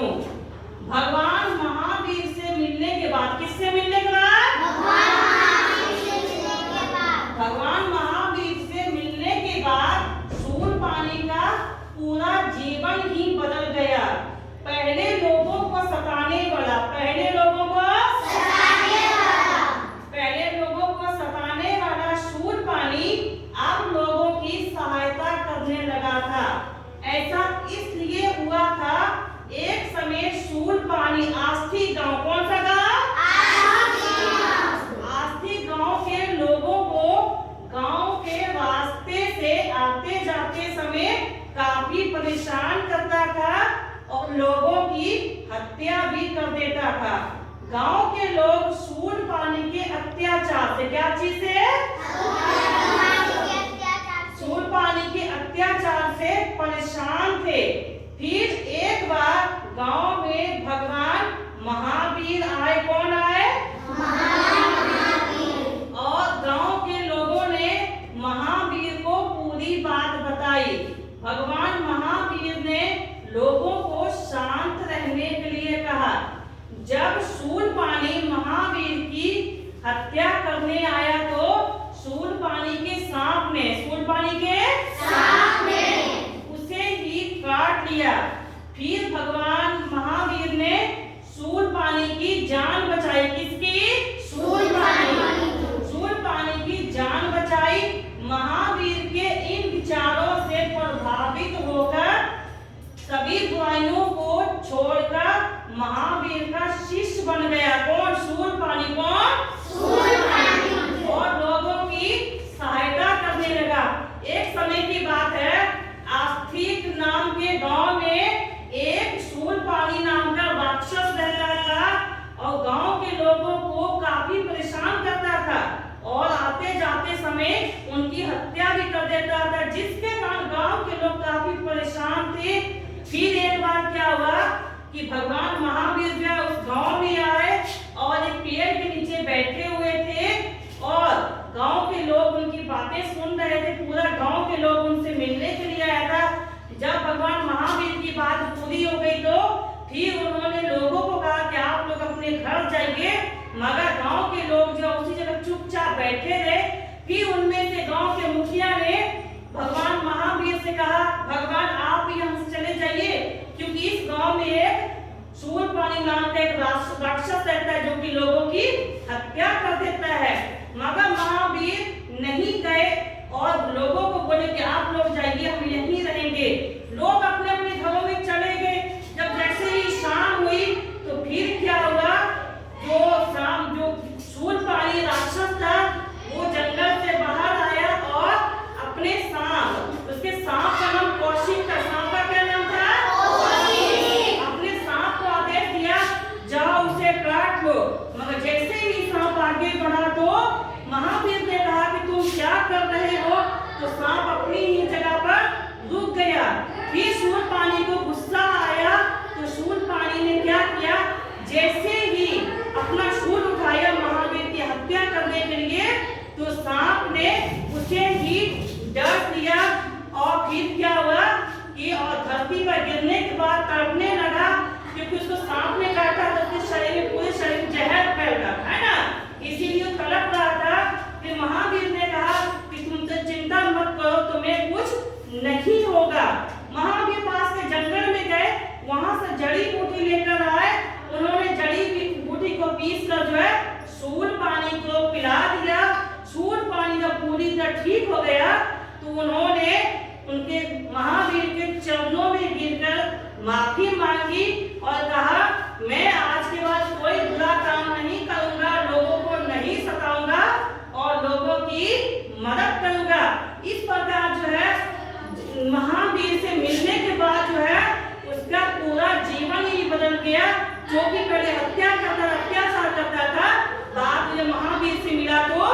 भाइयों, भगवान महावीर से मिलने के बाद, किससे मिलने के बाद? भगवान महावीर से मिलने के बाद शूलपाणी का पूरा जीवन ही बदल गया। पहले लोगों को सताने वाला, पहले लोगों को सताने वाला शूलपाणी अब लोगों की सहायता करने लगा था। ऐसा इसलिए हुआ था, एक समय शूलपाणी आस्थी गांव, कौन सा गांव? आस्थी गांव के लोगों को गांव के रास्ते से आते जाते समय काफी परेशान करता था और लोगों की हत्या भी कर देता था। गांव के लोग शूलपाणी के अत्याचार से, क्या चीज से? शूलपाणी के अत्याचार से परेशान थे। फिर एक बार गांव में भगवान महावीर आए। कौन आए? और गांव के लोगों ने महावीर को पूरी बात बताई। भगवान महावीर ने लोगों को शांत रहने के लिए कहा। जब शूलपाणी महावीर की हत्या करने आया तो शूलपाणी के सांप ने उसे ही काट लिया। फिर भगवान महावीर ने शूलपाणी की जान बचाई। किसकी? शूलपाणी की जान बचाई। महावीर के इन विचारों से प्रभावित होकर सभी बुराइयों को छोड़कर महावीर का शिष्य बन गया। कौन? शूलपाणी। कौन? और लोगों की सहायता करने लगा। एक समय की बात है, आस्तिक नाम के गांव में एक शूलपाणी नाम का राक्षस रहता था और गांव के लोगों को काफी परेशान करता था और आते जाते समय उनकी हत्या भी कर देता था, जिसके कारण गांव के लोग काफी परेशान थे। फिर एक बार क्या हुआ कि भगवान महावीर जो उस गांव में आए और एक पेड़ के नीचे बैठे हुए थे और गांव के लोग उनकी बातें सुन रहे थे। पूरा गांव के लोग उनसे मिलने के लिए आया था। जब भगवान महावीर की बात पूरी हो गई तो फिर उन्होंने लोगों को कहा कि आप लोग अपने घर जाइए, मगर गांव के लोग जो उसी जगह चुपचाप बैठे रहे। फिर उनमें से गांव के मुखिया ने भगवान महावीर से कहा, भगवान आप यहाँ से चले जाइए, क्योंकि इस गांव में एक शूलपाणी नाम का एक राक्षस रहता है जो कि लोगों की हत्या कर देता है। मगर महावीर नहीं गए और लोगों को बोले कि आप लोग जाइए, हम यहीं रहेंगे। लोग अपने अपने घरों में चले गए। जब जैसे ही शाम हुई तो फिर क्या हुआ, जो शूलपाणी राक्षस था वो जंगल से बाहर आया और अपने सांप, उसके सांप का नाम कौशिक था। सांप का क्या नाम था? अपने सांप को आदेश दिया, जाओ उसे काट लो। मगर जैसे ही सांप आगे बढ़ा तो महावीर ने कहा कि तुम क्या कर रहे हो, तो सांप अपनी ही जगह पर रुक गया। फिर शूलपाणी को गुस्सा आया तो शूलपाणी ने क्या किया, जैसे ही अपना शूल उठाया महावीर की हत्या करने के लिए, तो सांप ने उसे ही डस लिया और फिर क्या हुआ कि और धरती पर गिरने के बाद तड़पने लगा, क्योंकि उसको सांप ने काटा तो उसके शरीर में, पूरे शरीर में जहर फैल रहा है ना, इसीलिए तड़प रहा था। फिर महावीर ने कहा कि तुम तो चिंता मत करो, तुम्हें कुछ नहीं होगा। महावीर पास के जंगल में गए, वहां से जड़ी बूटी लेकर आए। उन्होंने जड़ी बूटी को पीस कर जो है शूलपाणी को पिला दिया। शूलपाणी जब पूरी तरह ठीक हो गया तो उन्होंने उनके महावीर के चरणों में गिरकर माफी मांगी और कहा, मैं आज के बाद कोई बुरा काम नहीं करूंगा, लोगों को नहीं सताऊंगा और लोगों की मदद करूंगा। इस प्रकार जो है महावीर से मिलने के बाद जो है उसका पूरा जीवन ही बदल गया। जो कि पहले अत्याचार करता था, बाद में महावीर से मिला तो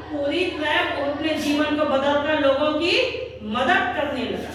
पूरी तरह अपने जीवन को बदलकर लोगों की मदद करने लगा।